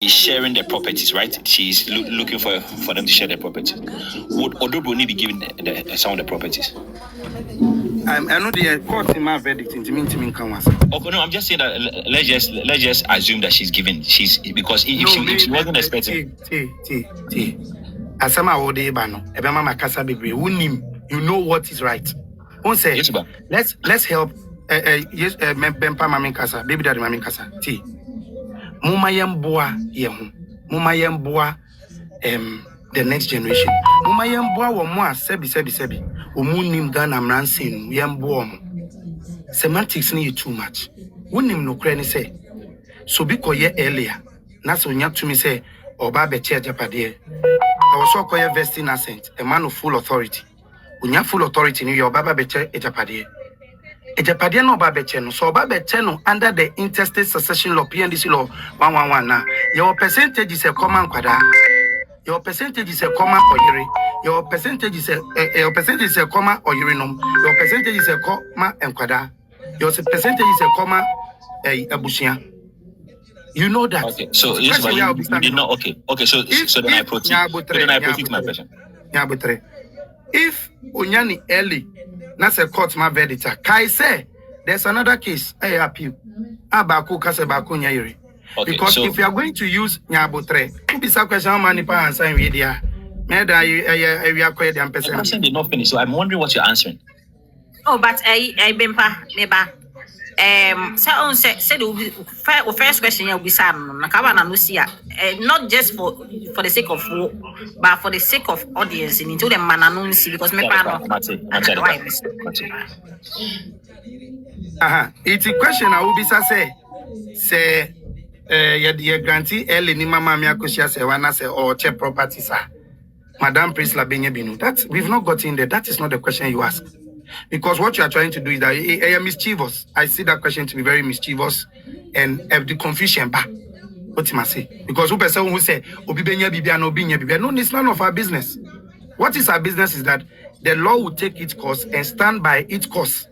is sharing the properties, right? She's looking for them to share the properties. Would Odobroni be given some of the properties? I know the court in my verdict in Timin Kawas. Okay, no, I'm just saying that let's just assume that she's given. Because if she wasn't expecting. Asama ode bano. Ebema makasa bebre. Unim. You know what is right. On say. Yes, let's help. Yes, Bempa Mamin Kasa, baby daddy Mamin Kasa. T. Mumayem boa yehu. Mumayem boa the next generation. Mumayem boa wa moa sebi. Umunim Ghana mransin yem boa mo. Semantics need too much. Unim no kreni say. So biko ye earlier. Naso nyap to me say oba beche japade. I was so called vesting assent, a man of full authority. When you have full authority, your baba beche ejapade. Ejapade no babecheno. So babecheno under the interstate succession law, PNDC law 111 now. Your percentage is a common quadra. Your percentage is a comma or yeri. Your percentage is a comma or urinum. Your percentage is a comma and quadra. Your percentage is a comma a bushia. You know that. Okay, so you did not. Okay. So then I proceed. My question. If Onyani early, that's a court my verdict. Kai say there's another case. I appeal. Abaku kasebaku nyayiri. Because if you are going to use Nyabotre, you be some question how many pounds and media. Meda you are quite the person. The question did not finish, so I'm wondering what you're answering. Oh, but I bempa neba. So said first question you'll be Sam Nakabana Lucia. Not just for the sake of war, but for the sake of audience into the mananunsi because me it's a question I will be say your grantee early ni mama mi Akosua Serwaa say or check property sir. Madam Priscilla Benyebinu. That we've not got in there. That is not the question you ask. Because what you are trying to do is that I am mischievous. I see that question to be very mischievous and the confusion. What you must say? Because who person who say Obibenya Bibia no Binya Bibia? No, it's none of our business. What is our business is that the law will take its course and stand by its course.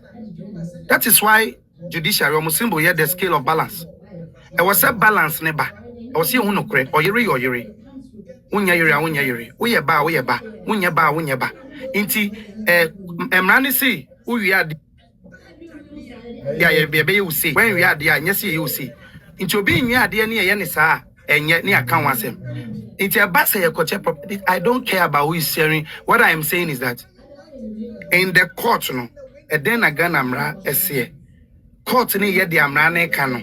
That is why judiciary almost symbol here the scale of balance. I was a balance neba. I was here who no correct or yeri. Unya yeri. Uye ba. Inti emrani si we are you see when we are there yes you see into being near there near any sir and yet near can was him into a bus property. I don't care about who is sharing. What I am saying is that in the court no and then again amra ese court ni ye the amra ne kano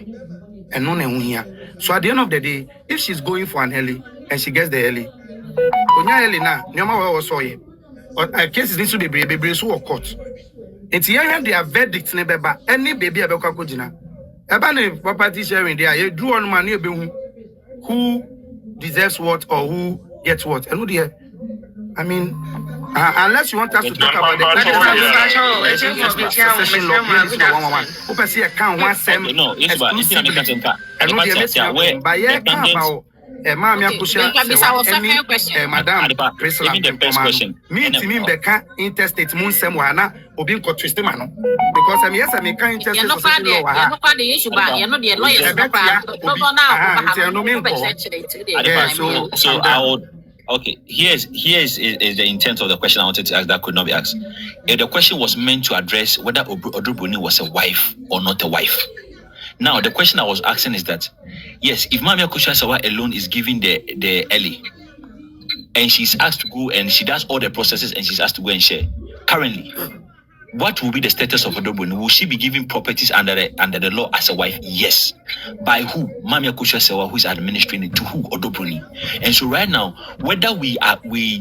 and no ne so at the end of the day if she's going for an early and she gets the early onya early na nyoma we so ye cases need to be baby so court. It's here their verdict nebeba any baby abeka kojina. Eba ne property sharing there you do on man who deserves what or who gets what. And who there I mean unless you want us to talk about the succession law Madam Priscilla me beka interstate munsem wana obi nko twist mano because I'm yes I make interstate law so I would okay here's is the intent of the question I wanted to ask that could not be asked. If the question was meant to address whether Odobroni was a wife or not a wife. Now, the question I was asking is that, yes, if Mami Akosua Serwaa alone is giving the Ellie, and she's asked to go and she does all the processes and she's asked to go and share, currently, what will be the status of Odobroni? Will she be giving properties under the law as a wife? Yes. By who? Mami Akosua Serwaa, who is administering it, to who? Odobroni. And so right now, whether we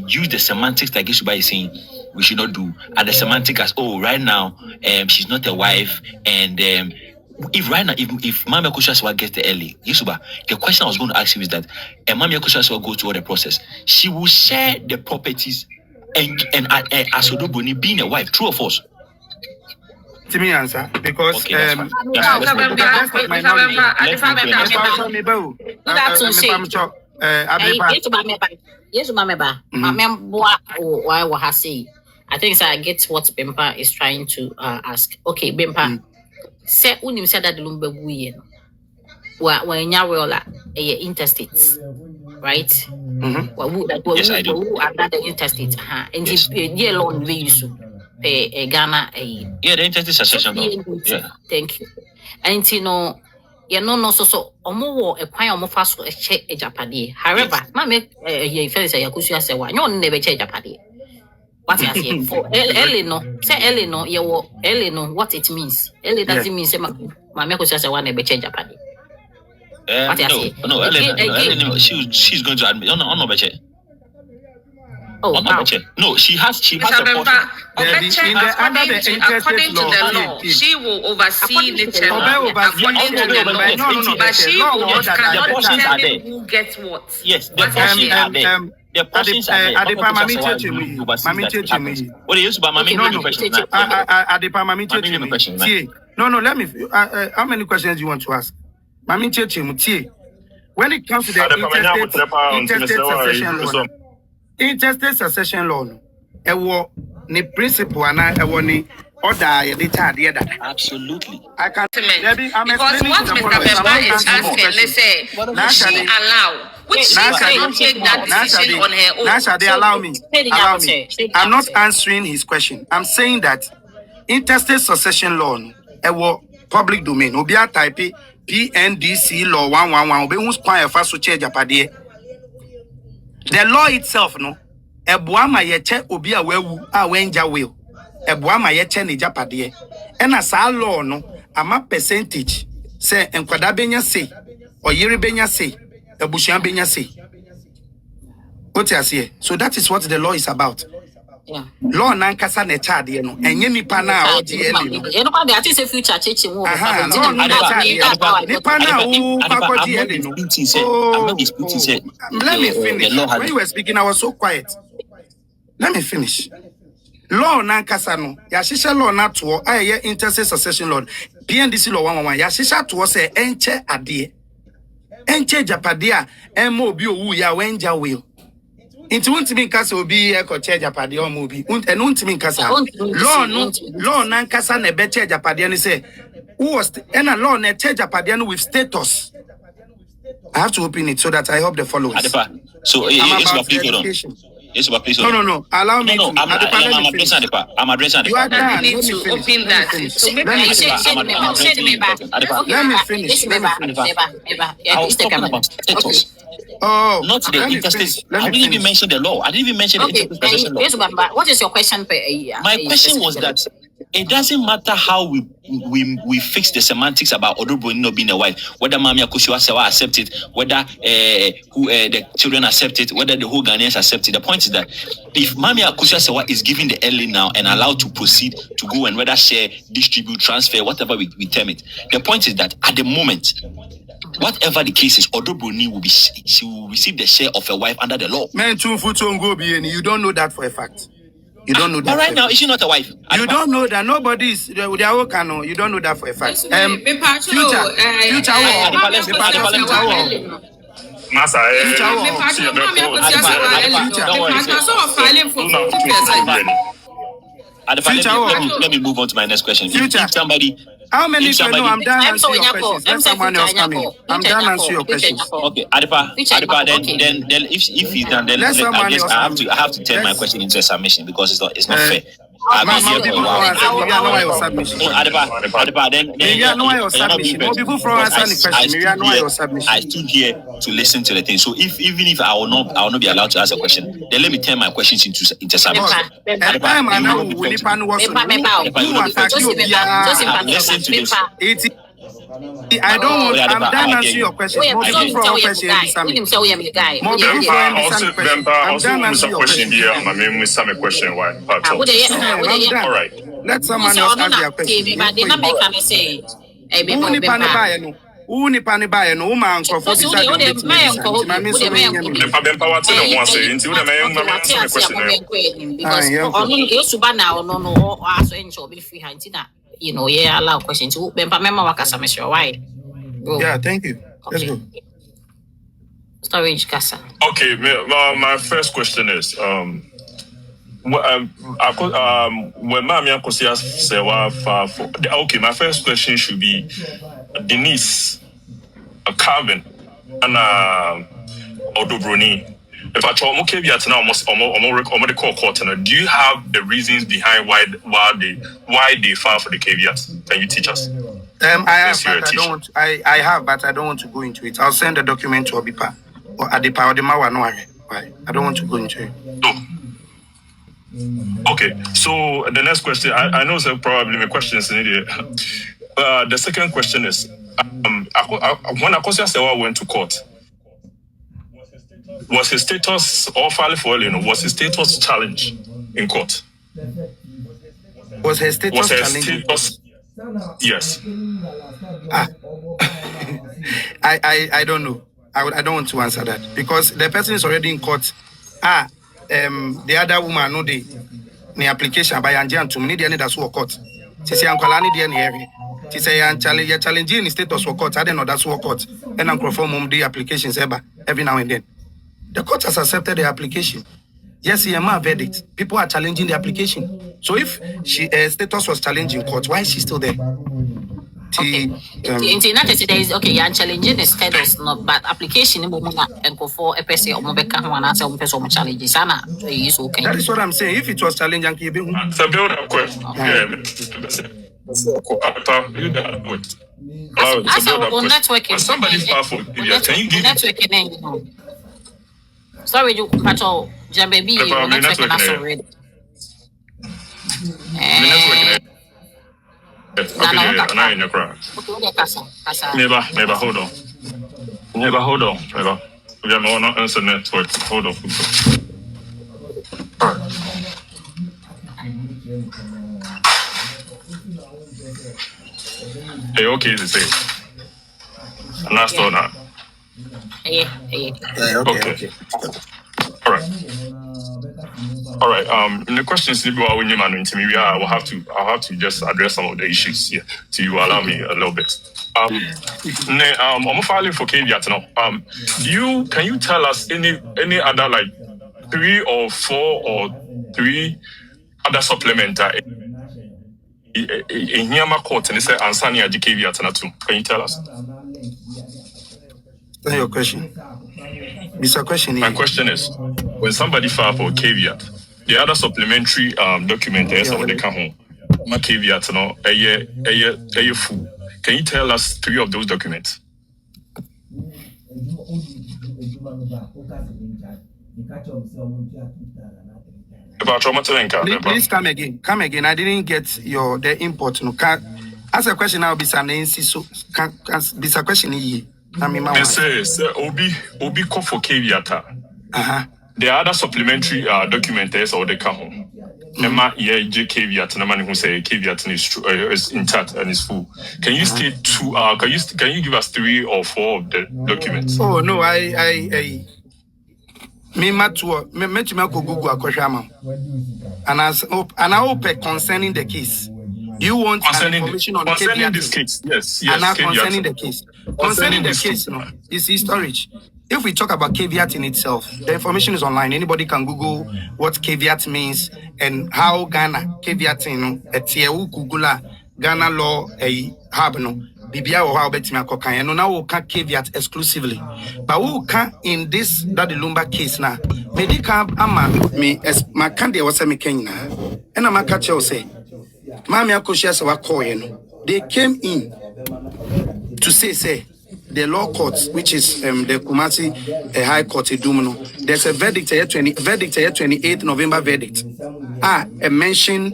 use the semantics like Yesuba is saying, we should not do, and the semantic as, oh, right now, she's not a wife, and if right now, if Mami Akosua Serwaa gets the early, Yesuba, the question I was going to ask you is that, and Mami Akosua Serwaa goes through all the process, she will share the properties and as Odobroni being a wife, true or false? To me answer because okay, I think I get what Bempa is trying to ask. Okay, Bempa. Say unim said that lumbe buye no. when Yarola interstates, right? Yes, I do. Who are the interstate? And Yes. the alone we used to pay Ghana. Yeah, the interstate succession law. Yeah. Thank you. And no so omo a kwai omo fa so che ejapade. However, ma me ye feel say Akosua Serwaa no never che ejapade. What you say for early no say early no ye wo early no what it means. Early doesn't mean say ma me Akosua Serwaa never che ejapade. No, Ellen, she's going to admit. No, Beche. Oh, no, she has a portion. According to the law, she will oversee the channel according to the law. But she cannot determine who gets what. Yes, the portions are there. The portions are there. What is about Mami question? No, let me. How many questions do you want to ask? Mami Chechi, when it comes to the interstate succession law, the principle and the order that. Absolutely. I can. Because what Mr. Bemba is asking, let's say, she allow, which she can take that decision on her own. Nashade, allow me. I'm not answering his question. I'm saying that interstate succession law, public domain. Obia type PNDC law 111. Obe who's quite a fast to change Japadie. The law itself, no. Ebuama yeche obia wewu a wenja will. Ebuama yeche ni Japadie. And as our law, no, ama percentage say enkwada benya say or yiri benya say ebushian benya say. What you say? So that is what the law is about. Yeah. Law nankasa ne chade no enye nipa na odi ele no. You know what they say future chechi mo. Law nipa na wo fakodi ele no. Let me finish. When you were speaking I was so quiet. Let me finish. Law nankasa no ya shisha law na to aye interstate succession law PNDC law 111 ya shisha to say enche ade enche japade a emo obi owu ya wenja will. Into untimi nkasa obi ekoche japade o mo bi enu untimi nkasa law na nkasa na beche japade ni say who was ena law na che japade no with status. I have to open it so that I help the followers. Adepa. So it's about education. Yes, but please. No. Allow me to. I'm addressing Adepa. I'm addressing Adepa. You are done. Need to open that. So maybe let me finish. I was talking about status. Oh, not the interstate. I didn't even mention the law. I didn't even mention the interstate law. What is your question? My question was that it doesn't matter how we fix the semantics about Oduboni not being a wife, whether Mami Akosua Serwaa accept it, whether the children accept it, whether the whole Ghanaians accept it. The point is that if Mami Akosua Serwaa is given the early now and allowed to proceed to go and whether share, distribute, transfer, whatever we term it, the point is that at the moment, whatever the case is, Oduboni she will receive the share of a wife under the law. Man, 2 foot on go be any. You don't know that for a fact. You don't know that. But right now, is she not a wife? You don't know that. Nobody is. They are all canon. You don't know that for a fact. Let me move on to my next question. If somebody. How many people know I'm done answering your questions? Let someone else come in. I'm done answering your questions. Okay, Adepa, then if he's done, then I have to turn my question into a submission because it's not fair. I've been here for a while. Adepa, then I stood here to listen to the thing. So even if I will not be allowed to ask a question, then let me turn my questions into submission. Listen to this. I don't want. I'm done answering your question. More people from our question. I'm done answering your question. All right. Let someone else ask their question. Who ni pani ba no woman crofo bi sa you know, yeah, allow questions. Why? Yeah, thank you. Let's go. Storage Casa. Okay, my first question is when Mami Akosua Serwaa okay, my first question should be Denise. Calvin and Odobroni. If I try more caveats now, almost the court. Do you have the reasons behind why they file for the caveats? Can you teach us? I have, but I don't want. I have, but I don't want to go into it. I'll send the document to Obipa or Adepa or the Mawa. No, why? I don't want to go into it. No. Okay. So the next question, I know so probably my question is needed. The second question is, when Akosua Serwaa went to court, was his status or filing for was his status challenged in court? Was his status challenged? Yes. I don't know. I don't want to answer that because the person is already in court. The other woman no the application by Anjan to me the that's what court. She say Uncle Annie the area. She say challenging the status for court. I don't know that's what court. And Uncle from the applications every now and then. The court has accepted the application. Yes, he a verdict. People are challenging the application. So if she status was challenged in court, why is she still there? Okay. Okay, you're challenging the status, no, but application and go for a person or Mobeka one answer on person challenges. That is what I'm saying. If it was challenging, it's a build up question. Somebody file for can you give networking? Sorry, you patrol Jambaby, networking us already. Never hold on. We are not answer network. Hold on. All right. Hey, okay, to say. And that's all now. Okay. All right. In the questions, I'll have to just address some of the issues here. So you allow me a little bit. I'm filing for caveat now. Can you tell us any other like 3 or 4 or 3 other supplementer in Yama court and they say Ansani caveat na too? Can you tell us? That's your question. My question is, when somebody file for caveat, the other supplementary document is what they come home. My caveat, no, a full. Can you tell us 3 of those documents? Please come again. I didn't get the input. No, ask a question. I'll be saying so. Be a question here. They say Obi call for caveat. The other supplementary documents or they come home. Nema caveat. Nama who say caveat is true, is intact and is full. Can you state 2? Can you give us 3 or 4 of the documents? Oh no, I me Google akoshama. And I hope concerning the case. You want information on concerning this case? Yes. And now concerning the case. Concerning the case, no, it's storage. If we talk about caveat in itself, the information is online. Anybody can Google what caveat means and how Ghana caveat, a TAU Google Ghana law a hub no. Bibia or how betima cocaine. No, now we can caveat exclusively. But we can in this that the Lumba case now. Medical ama me as my candy was a mechanic. And I'm a catcher say. Mami Akosua Serwaa Yesuba, they came in to say the law court, which is the Kumasi High Court Dumno. There's a verdict here 28th November verdict. A mention.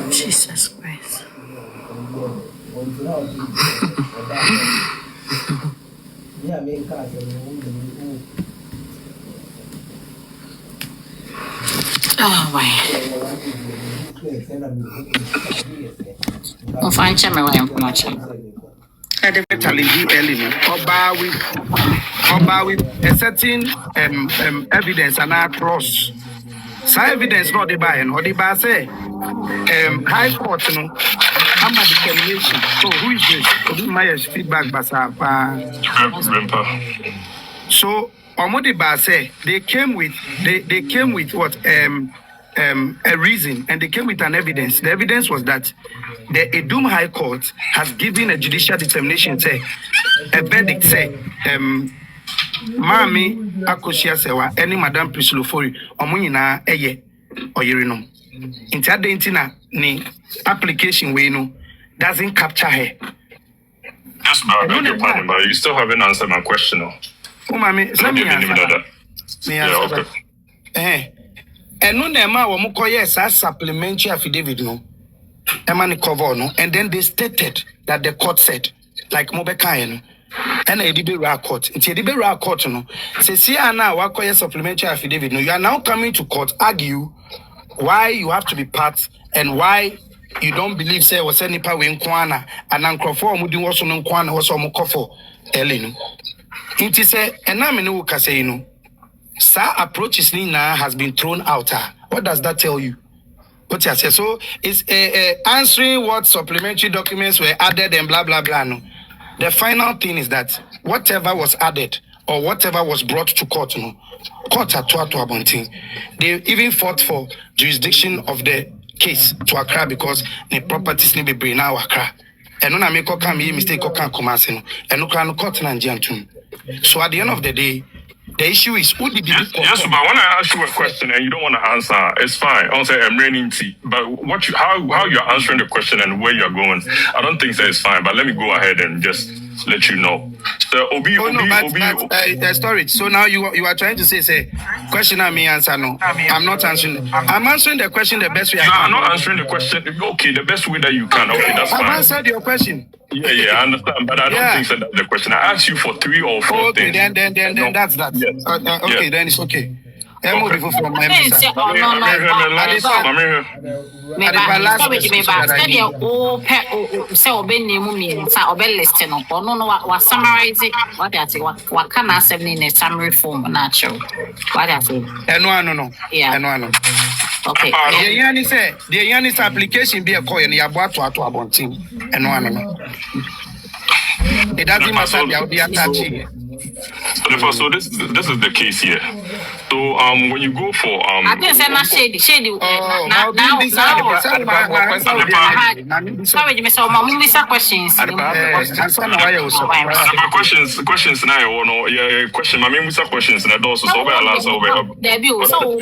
Jesus Christ. Oh, why? I'll find Chama where I'm much. Challenging element. Oba with a certain evidence and our cross. So evidence not the buy and what the buy say. High court, Mama determination. So who is this? My feedback, Basa. So Omodi Base, they came with what a reason, and they came with an evidence. The evidence was that the Edom High Court has given a judicial determination, say a verdict, say Mami Akosua Serwaa any Madam Prislofori omunyina eye oyerino. Inti adentina ni application we no doesn't capture her. Yes, but I beg your pardon, but you still haven't answered my question. Oh, mami, let me answer. Yeah, okay. And no nema wo mo koye sa supplementary affidavit no. Emani cover no, and then they stated that the court said like mo be kan no. And a debate court. It's a debate court no. Say see now what koye supplementary affidavit no. You are now coming to court argue why you have to be part and why you don't believe say was any power in Kwana and Ankrofo Mudi was on Kwana was on Mokofo Elino. It say and I'm in say no. Sir approaches Nina has been thrown out. What does that tell you? What you say? So it's answering what supplementary documents were added and blah blah blah. No. The final thing is that whatever was added or whatever was brought to court, no, court at Abontin, they even fought for jurisdiction of the case to Accra because the properties need to be now Accra. And when I make a mistake, I can't come and no court and so at the end of the day, the issue is who did yes, but when I ask you a question and you don't want to answer, it's fine. I'll say I'm raining tea. But how you're answering the question and where you're going, I don't think that is fine. But let me go ahead and just let you know. So storage. So now you are trying to say question I may answer no. I'm not answering. I'm answering the question the best way I can. I'm not answering the question. Okay, the best way that you can. Okay, that's fine. I've answered your question. Yeah, I understand, but I don't think so that's the question. I asked you for 3 or 4 things. Then that's that. Yes. Okay, then it's okay. I'm moving from my Okay. The Yanis application be a coin and Yabuato to Abontin. And no. It doesn't matter. They'll be attaching. So this is the case here. So when you go for I didn't say not shady. Sorry, you saw my movie questions. Questions now. No, yeah, question. My main questions and also so we allow so we debut. So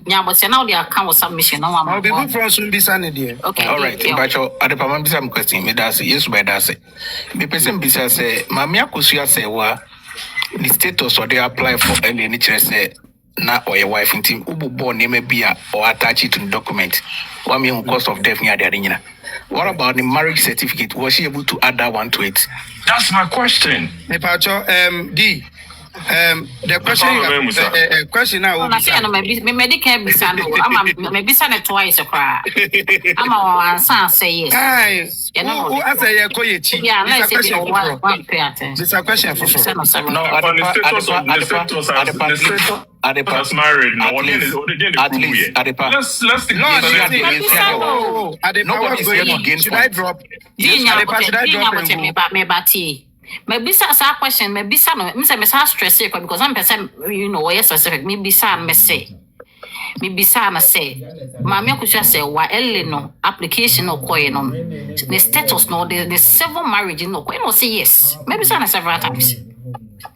yeah, but now they account submission. No one. I'll be good for soon be sanity. Okay, all right. But at the Pamam Bisam question, me that's yes, by that's it. Me person Bisa say, Mammy Akosua Serwaa. The status or they apply for any interest na or your wife in team ubu born name be or attach it to the document. What mean cause of death near the arena? What about the marriage certificate? Was she able to add that one to it? That's my question. D. The question now. I'm medical bisa no. I'm bisa na twice okra. I'm answer say yes. Who answer your question? Yeah, let's say one pay attention. This a question for sure. No, the past married. No, at least at the past. Let's should I drop? Maybe sa question, maybe sa no, me say stress because I'm person you know where specific. Maybe sa me say. Maybe sa na say. Mami Akosua Serwaa no application no koy no. The status no the civil marriage no koy no say yes. Maybe sa na several times.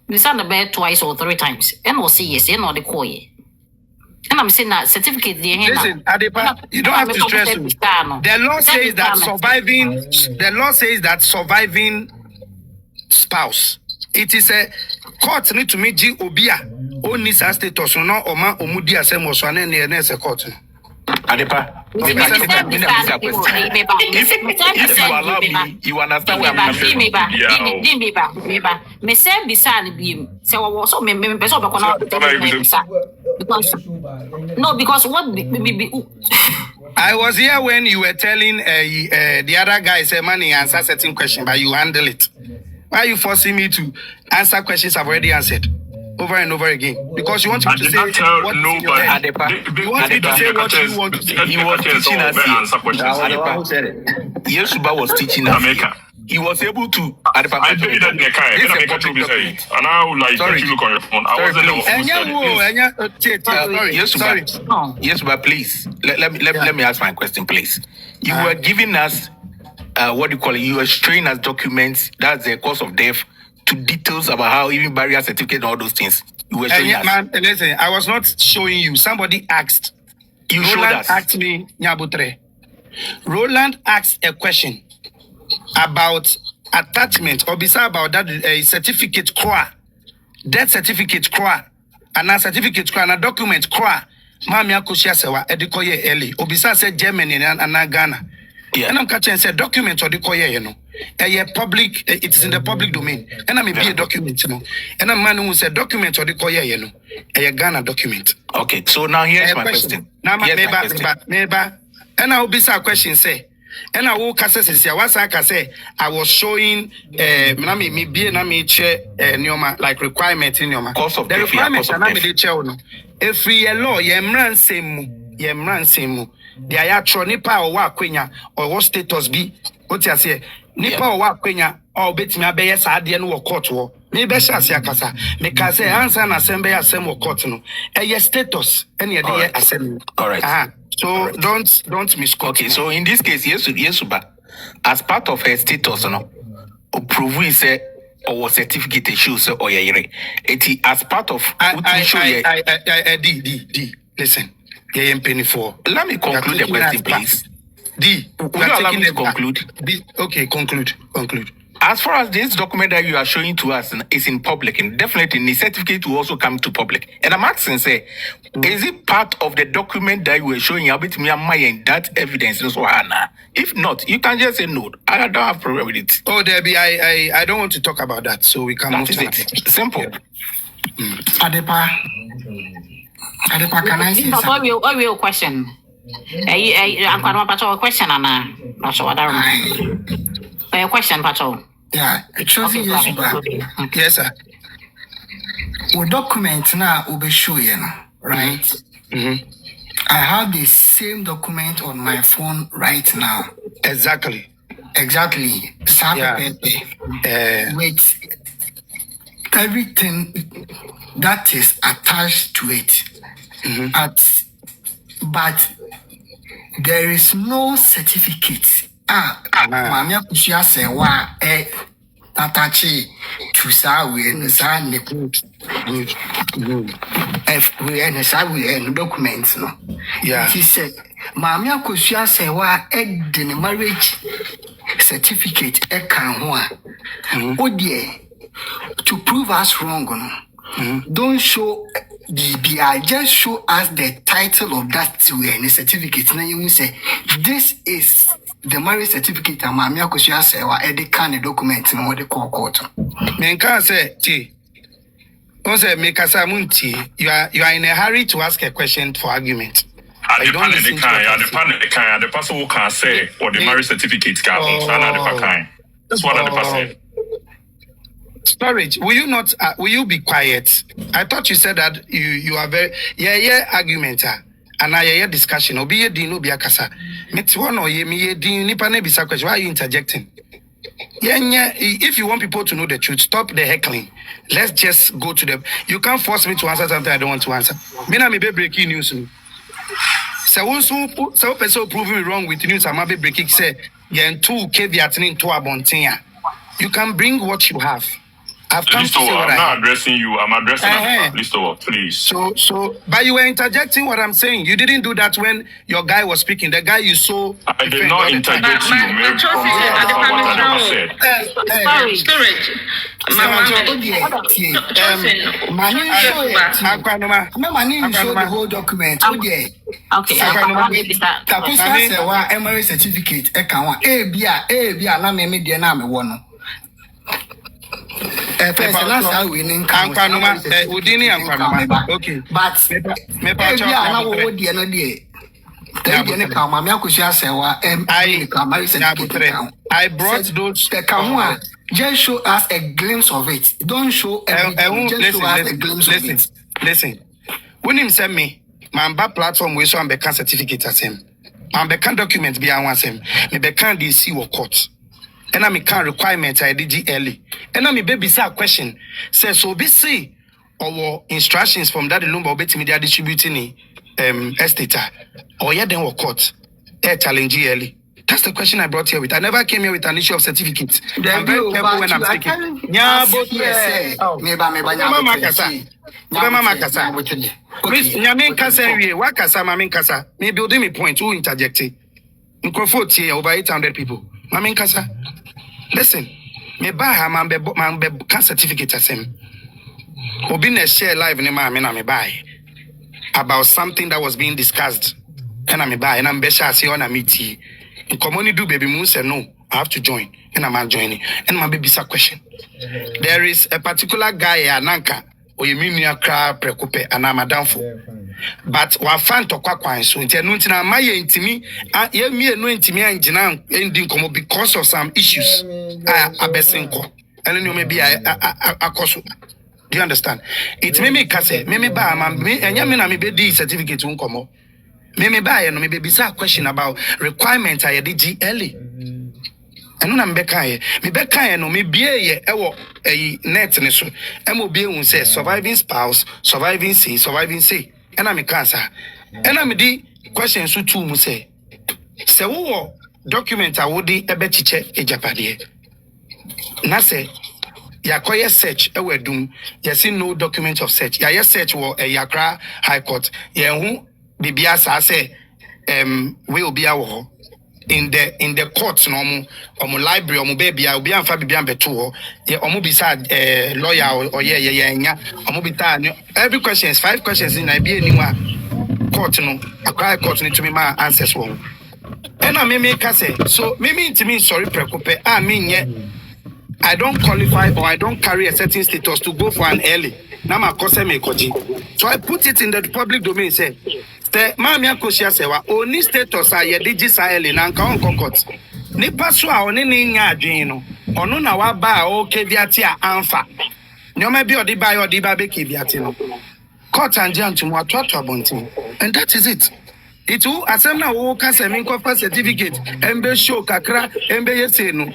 We sa na bed twice or 3 times. And no say yes, and no the koy. And I'm saying that certificate there. Listen, Adepa, you don't have to stress me. The law says that surviving spouse. It is a court need to meet G Obia. Only status no Oma Omudi asemo so na a court. Adepa. If you allow me, you understand where I'm coming from. Me say bisan bi say wo so me person be kono because what I was here when you were telling the other guy say money answer certain question but you handle it. Why are you forcing me to answer questions I've already answered? over and over again because you want me to say what nobody. You want me to say what you want to say. He was teaching us. Yesuba was teaching us. He was able to. I told you that they can't. And I would like to look on your phone. I wasn't sorry. Yesuba, please. Let me ask my question, please. You were giving us what do you call it? You were showing us documents. That's the cause of death. To details about how even barrier certificate and all those things. You were showing us. Man, listen, I was not showing you. Somebody asked. You showed us. Asked me, Nyabutre. Roland asked a question about attachment or beside about that certificate CRA, death certificate CRA, and a certificate CRA, and a document CRA. Mami Akosua Serwaa edikoye early. Obisa said Germany and Ghana. Yeah. And I'm catching said document or the koye, you know. Public, it's in the public domain. And I'm a document, you know. And a man who said document or the koye, you know. A Ghana document. Okay, so now here's my question. Now maybe and I will be a question say. And I will say what I say. I was showing me be na me chair like requirement in Nyoma. Course of the requirement and I me chair no. If we law yemran semu. The ayatro nipa or wa kwenya or what status be what you say nipa or wa kwenya or betimi abeye sa ade no court wo me be sha ase akasa me ka say answer na asem be asem wo court no eye status any de asem. All right. So don't misquote. Okay, so in this case Yesuba as part of her status no prove say or certificate show say oyere it as part of D listen. Let me conclude the question, please. Allow me to conclude. Okay, conclude. As far as this document that you are showing to us is in public, and definitely the certificate will also come to public. And I'm asking, say, is it part of the document that you were showing about me and that evidence? If not, you can just say no. I don't have problem with it. Oh, Debbie, I don't want to talk about that, so we can move to it. Simple. Adepa, can I say something? What will question? I'm going to question, Anna. Not sure what I remember. Question, Patrol. Yeah, choosing Yesuba. Yes, sir. We document now will be showing, right? Mm-hmm. I have the same document on my phone right now. Exactly. Yeah. With everything that is attached to it. Mm-hmm. But there is no certificate. Mami Akosua Serwaa Tatachi to Sawi and sign the documents. No, yeah. He said, Mami Akosua Serwaa the marriage certificate oh dear, to prove us wrong. Don't show BBI, just show us the title of that certificate. Now you will say, this is the marriage certificate and Mami Akosua Serwaa the kind of document in what they call court. Men can say, you are in a hurry to ask a question for argument. The person who can say or the marriage certificate can. That's what the person. Storage, will you not? Will you be quiet? I thought you said that you are very argumenter and I discussion. Obi din obi akasa. Metwa no ye me din nipa na bisa question. Why are you interjecting? If you want people to know the truth, stop the heckling. Let's just go to them. You can't force me to answer something I don't want to answer. Me na me be breaking news. So person proving me wrong with news. I'm be breaking say two caveat into abontia. You can bring what you have. I've come to say what I'm not addressing you. I'm addressing Listo, please. So, but you were interjecting what I'm saying. You didn't do that when your guy was speaking. The guy you saw. I did not interject you. Storage. My name show the whole document. Okay. Akosua Serwaa marriage certificate. Na me de na me wo no. Okay. But I brought those. Just show us a glimpse of it. Don't show everything. Just show us a glimpse of it. Listen. When him send me, my platform we so I'm become certificate as him. I'm become document be I want him. Me become DC or court. And I me can requirement I did early. And I me baby say a question. Say so be say our instructions from that lumber bet me they are distributing estate or yeah then or court. Challenge early. That's the question I brought here with. I never came here with an issue of certificate. I'm very careful when I'm speaking. Yeah, both yes. Mama Kasa. Miss Nyamin Kasa, Wakasa, Mamin Kasa. Me building me point. Who interjected? Microphone here over 800 people. Mamin Kasa. Listen, me buy man be can certificate as him. Obine share live in my me buy about something that was being discussed. And I'm buy and I'm besha see on a meeting. In common do baby moon say no, I have to join. And I'm joining. And my baby a question. There is a particular guy Ananka or you mean your crab precope and I'm a down for. But wa fan to kwakwan so nti enu ntina my intimi ye me no intimi anjina ending komo because of some issues abesenko. And you may be akoso. Do you understand? It me kase me ba me enya me na me be di certificate unkomo. Me buy no me be a question about requirement I did early. And when I'm back here, no me be a net and so MOB who says surviving spouse, surviving C. And I'm a cancer. And I'm the question so too mu say. So document I would a betiche a Japadi. Nase Yakoya search a doom. You see no document of search. Ya search war a Yakra High Court. Who Bibiasa say will be our in the courts normal library or baby I'll be on Fabian Beto beside lawyer or every question is 5 questions in IB court no a cry court need to be my answers one. And I may say so maybe to me sorry preoccupy I mean yeah I don't qualify or I don't carry a certain status to go for an early. Now my cousin me koji. So I put it in the public domain say the Mammy Akosua Serwaa only status are ye digicile na nka on court. Nipa so a oni ni nya adwen no. Ono na wa ba o keviati a anfa. Nyoma bi odi ba be keviati no. Court and jam mo atoto abontin. And that is it. It will asem na wo ka se min kofa certificate embe show kakra embe yese no.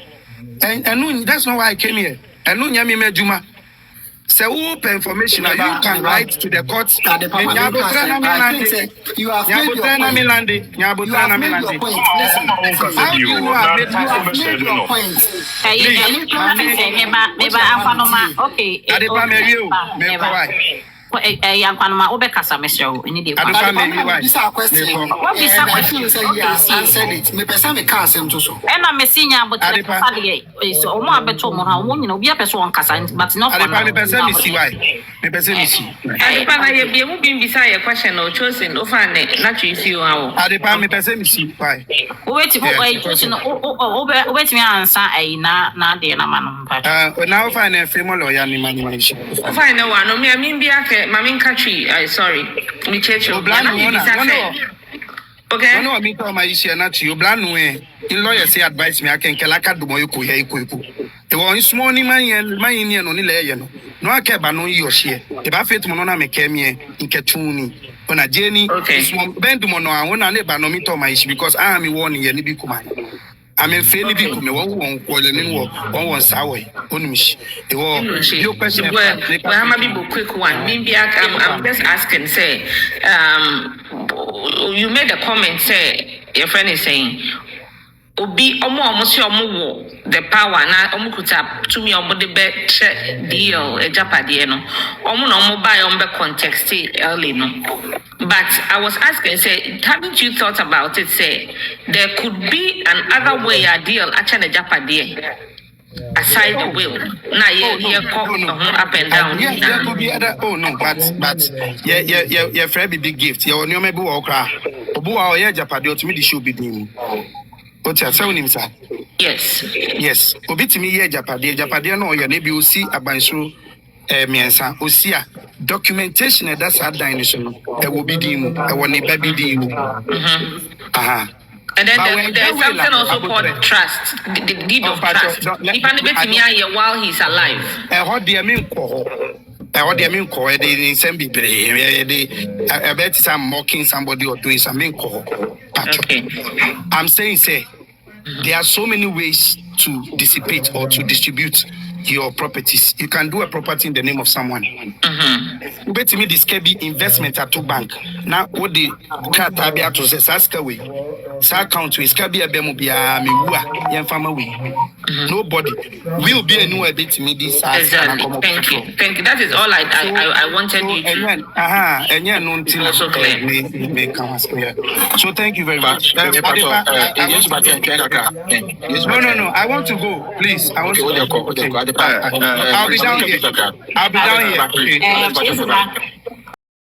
And that's not why I came here. And no nyami medjuma. Say open information you can write to the courts. You have made your point. Listen, how do you have made your point? Yankanoma obekasa mesho ni dey this a question what is that question say yes answer it me person me can asem to so e na mesinya but the kasa dey so omo abeto mo ha omo nyina obi apeso on kasa but not for me person me see why me person me see adepa na ye bi mu bi bisa ye question no chosen over ne na twisi o hawo adepa me person me see why wait chosen wait me answer ai na dey na manu now find a famous lawyer ni mani find no one no me bi Mamin Kachi, sorry, me cheche. Okay. No, me call my issue na to you. Blanu in lawyer say advise me I can kelaka do mo yuko here iko. E won small ni man ni no ni leye no. No ake ba no yo share. E ba faith mo no na me kemie nketuni. Ona jeni small bend mo no an na ba no me to my issue because I am me warning ye ni bi kuma. I mean, fairly big me one sour. Your question. Well, I'm quick one. Maybe I'm just asking. Say, you made a comment. Say, your friend is saying, "Obi almost the power na omukuta to me the bet deal a Japadi no. No buy context early no." But I was asking, say, haven't you thought about it? Say, there could be another way a deal actually Japadi aside the will. Now up and down. Yes, there could be other. Oh no, but yeah, Fred big gift. Your new maybe okra. Obu our Japadi to me the show be doing. What's your sound sir? Yes. Obi to me here Japadi no ya nebi osi abansuru miensa osia documentation that's a dinosaur e will be dim e won e baby dim And then there's something also called trust, the deed of trust. If anybody here while he's alive. What do you mean? What do you mean? I bet I'm mocking somebody or doing something. Okay. I'm saying, there are so many ways to dissipate or to distribute your properties. You can do a property in the name of someone. You bet me this can be investment at 2 bank. Now what the cat tabia to say Saskaway. Sa account is can be a bemubia me yan family. Nobody will be a new bit me this. Exactly. Thank you. That is all I wanted you to. And yeah, no till also clear. So thank you very much. No. I want to go, please. I want to go. I'll be down here.